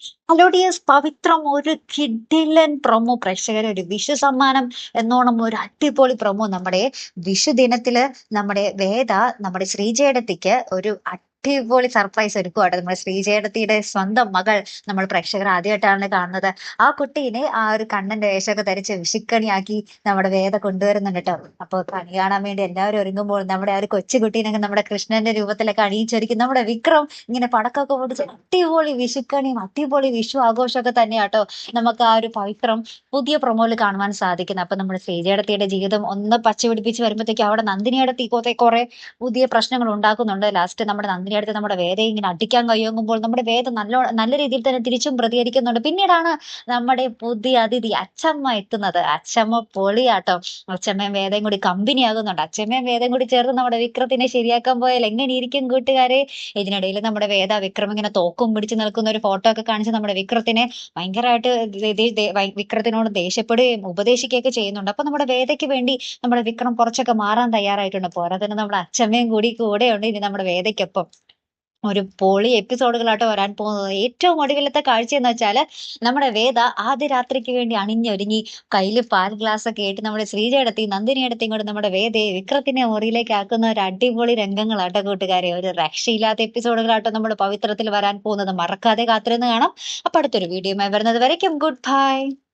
Hello dears, പവിത്രം ഒരു കിഡിലൻ promo പ്രേക്ഷകരെ ഒരു വിഷു സമ്മാനം എന്നോണം ഒരു അടിപൊളി പ്രൊമോ നമ്മുടെ വിഷു ദിനത്തില് നമ്മുടെ വേദ നമ്മുടെ ശ്രീജേടത്തിക്ക് ഒരു അടിപൊളി സർപ്രൈസ് ഒരുക്കുവാട്ടോ. നമ്മുടെ ശ്രീജേടത്തിയുടെ സ്വന്തം മകൾ നമ്മൾ പ്രേക്ഷകർ ആദ്യമായിട്ടാണ് കാണുന്നത്. ആ കുട്ടീനെ ആ ഒരു കണ്ണന്റെ വേഷമൊക്കെ ധരിച്ച് വിഷുക്കണിയാക്കി നമ്മുടെ വേദ കൊണ്ടുവരുന്നുണ്ട് കേട്ടോ. അപ്പൊ കണി കാണാൻ വേണ്ടി എല്ലാവരും ഒരുങ്ങുമ്പോൾ നമ്മുടെ ആ ഒരു കൊച്ചുകുട്ടീനൊക്കെ നമ്മുടെ കൃഷ്ണന്റെ രൂപത്തിലൊക്കെ അണിയിച്ചൊരുക്കും നമ്മുടെ വിക്രം ഇങ്ങനെ പടക്കമൊക്കെ പൊട്ടിച്ച് അടിപൊളി വിഷുക്കണിയും അടിപൊളി വിഷു ആഘോഷമൊക്കെ തന്നെയാട്ടോ നമുക്ക് ആ ഒരു പവിത്രം പുതിയ പ്രൊമോയിൽ കാണുവാൻ സാധിക്കുന്നത്. അപ്പൊ നമ്മുടെ ശ്രീജേടത്തിയുടെ ജീവിതം ഒന്ന് പച്ച പിടിപ്പിച്ച് വരുമ്പോഴത്തേക്കും അവിടെ നന്ദിനിയുടെ കുറെ പുതിയ പ്രശ്നങ്ങൾ ഉണ്ടാക്കുന്നുണ്ട്. ലാസ്റ്റ് നമ്മുടെ നന്ദിനിയടുത്ത് നമ്മുടെ വേദയെ ഇങ്ങനെ അടിക്കാൻ കഴിയുമ്പോൾ നമ്മുടെ വേദ നല്ല രീതിയിൽ തന്നെ തിരിച്ചും പ്രതികരിക്കുന്നുണ്ട്. പിന്നീടാണ് നമ്മുടെ പുതിയ അതിഥി അച്ചമ്മ എത്തുന്നത്. അച്ചമ്മ പൊളിയാട്ടോ. അച്ചമ്മയും വേദയും കൂടി കമ്പനി ആകുന്നുണ്ട്. അച്ചമ്മയും വേദയും കൂടി ചേർന്ന് നമ്മുടെ വിക്രത്തിനെ ശരിയാക്കാൻ പോയാൽ എങ്ങനെ ഇരിക്കും കൂട്ടുകാരെ? ഇതിനിടയിൽ നമ്മുടെ വേദ വിക്രം ഇങ്ങനെ തോക്കും പിടിച്ച് നിൽക്കുന്ന ഒരു ഫോട്ടോ ഒക്കെ കാണിച്ച് നമ്മുടെ വിക്രത്തിനെ ഭയങ്കരമായിട്ട് വിക്രത്തിനോട് ദേഷ്യപ്പെടുകയും ഉപദേശിക്കുകയൊക്കെ ചെയ്യുന്നുണ്ട്. അപ്പൊ നമ്മുടെ വേദയ്ക്ക് വേണ്ടി നമ്മുടെ വിക്രം കുറച്ചൊക്കെ മാറാൻ തയ്യാറായിട്ടുണ്ട്. പോരാ തന്നെ നമ്മുടെ അച്ഛമ്മയും കൂടി കൂടെയുണ്ട് ഇനി നമ്മുടെ വേദയ്ക്കൊപ്പം. ഒരു പൊളി എപ്പിസോഡുകളായിട്ട് വരാൻ പോകുന്നത്. ഏറ്റവും ഒടുവിലത്തെ കാഴ്ച എന്ന് വെച്ചാല് നമ്മുടെ വേദ ആദ്യ രാത്രിക്ക് വേണ്ടി അണിഞ്ഞൊരുങ്ങി കയ്യിൽ പാൽ ഗ്ലാസ് ഒക്കെ ആയിട്ട് നമ്മുടെ ശ്രീജയെടുത്തി നന്ദിനിയെടുത്തിയും കൂടെ നമ്മുടെ വേദയെ വിക്രത്തിനെ മുറിയിലേക്ക് ആക്കുന്ന ഒരു അടിപൊളി രംഗങ്ങളാട്ടോ കൂട്ടുകാരെ. ഒരു രക്ഷയില്ലാത്ത എപ്പിസോഡുകളാട്ടോ നമ്മൾ പവിത്രത്തിൽ വരാൻ പോകുന്നത്. മറക്കാതെ കാത്തിരുന്ന് കാണാം. അപ്പൊ അടുത്തൊരു വീഡിയോയുമായി വരുന്നത് വരയ്ക്കും ഗുഡ് ബൈ.